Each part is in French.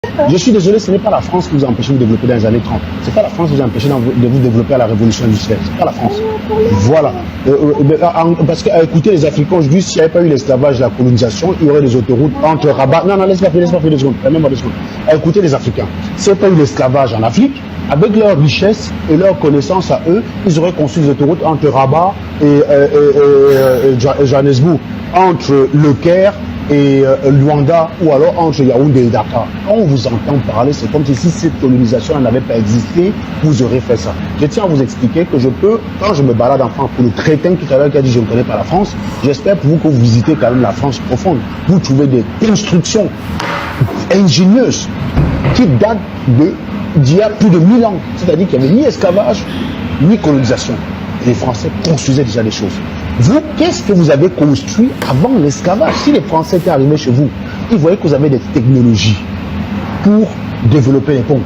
Je suis désolé, ce n'est pas la France qui vous a empêché de vous développer dans les années 30. Ce n'est pas la France qui vous a empêché de vous développer à la révolution industrielle. Ce n'est pas la France. Voilà. Parce qu'écoutez, les Africains aujourd'hui, s'il n'y avait pas eu l'esclavage, la colonisation, il y aurait des autoroutes entre Rabat. Non, laisse-moi faire 2 secondes. Même pas 2 secondes. Écoutez, les Africains, s'il n'y avait pas eu l'esclavage en Afrique, avec leur richesse et leur connaissance à eux, ils auraient construit des autoroutes entre Rabat et Johannesburg, entre Le Caire et Luanda, ou alors entre Yaoundé et Dakar. Quand on vous entend parler, c'est comme si cette colonisation n'avait pas existé, vous aurez fait ça. Je tiens à vous expliquer que je peux, quand je me balade en France, pour le crétin tout à l'heure qui a dit je ne connais pas la France, j'espère pour vous que vous visitez quand même la France profonde. Vous trouvez des constructions ingénieuses qui datent d'il y a plus de 1000 ans. C'est-à-dire qu'il n'y avait ni esclavage, ni colonisation. Les Français construisaient déjà des choses. Vous, qu'est-ce que vous avez construit avant l'esclavage? Si les Français étaient arrivés chez vous, ils voyaient que vous avez des technologies pour développer les ponts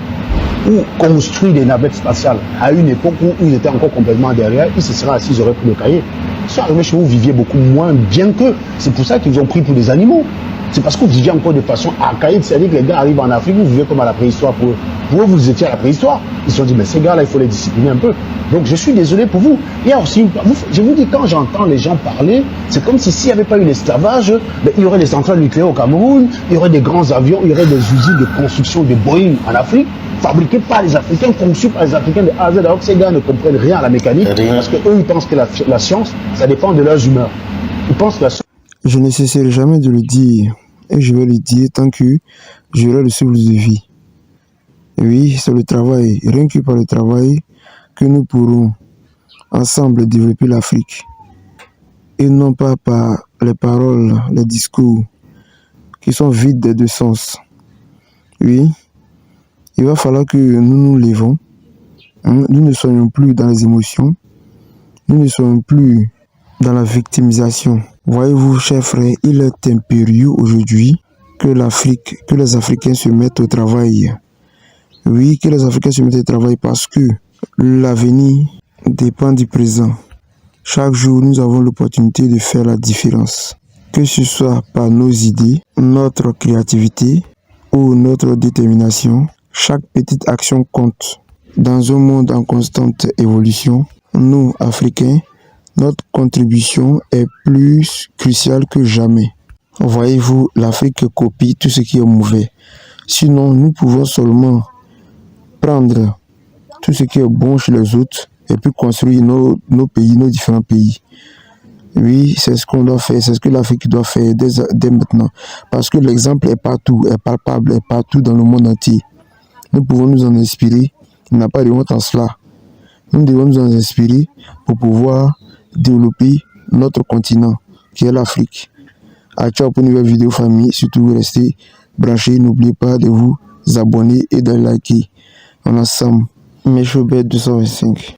ou construire des navettes spatiales à une époque où ils étaient encore complètement derrière, ils se seraient assis, ils auraient pris le cahier. Ils sont arrivés chez vous, vous viviez beaucoup moins bien qu'eux. C'est pour ça qu'ils vous ont pris pour des animaux. C'est parce que vous viviez encore de façon archaïque. C'est-à-dire que les gars arrivent en Afrique, vous vivez comme à la préhistoire pour eux. Pour eux, vous étiez à la préhistoire. Ils se sont dit, mais ces gars-là, il faut les discipliner un peu. Donc, je suis désolé pour vous. Il y a aussi, je vous dis, quand j'entends les gens parler, c'est comme si s'il n'y avait pas eu l'esclavage, il y aurait des centrales nucléaires au Cameroun, il y aurait des grands avions, il y aurait des usines de construction de Boeing en Afrique, fabriquées par les Africains, conçues par les Africains de A à Z. Alors que ces gars ne comprennent rien à la mécanique, parce qu'eux, ils pensent que la science, ça dépend de leurs humeurs. Ils pensent que la science... Je ne cesserai jamais de le dire. Et je vais le dire tant que j'aurai le souffle de vie. Oui, c'est le travail, rien que par le travail, que nous pourrons ensemble développer l'Afrique. Et non pas par les paroles, les discours qui sont vides de sens. Oui, il va falloir que nous nous levons. Nous ne soyons plus dans les émotions. Nous ne soyons plus dans la victimisation. Voyez-vous, chers frères, il est impérieux aujourd'hui que l'Afrique, que les Africains se mettent au travail. Oui, que les Africains se mettent au travail parce que l'avenir dépend du présent. Chaque jour, nous avons l'opportunité de faire la différence. Que ce soit par nos idées, notre créativité ou notre détermination, chaque petite action compte. Dans un monde en constante évolution, nous, Africains, notre contribution est plus cruciale que jamais. Voyez-vous, l'Afrique copie tout ce qui est mauvais. Sinon, nous pouvons seulement prendre tout ce qui est bon chez les autres et puis construire nos pays, nos différents pays. Oui, c'est ce qu'on doit faire, c'est ce que l'Afrique doit faire dès maintenant. Parce que l'exemple est partout, est palpable, est partout dans le monde entier. Nous pouvons nous en inspirer, il n'y a pas de honte en cela. Nous devons nous en inspirer pour pouvoir développer notre continent qui est l'Afrique. À ciao pour une nouvelle vidéo famille, surtout restez branchés, n'oubliez pas de vous abonner et de liker. On est ensemble, Méchobet 225.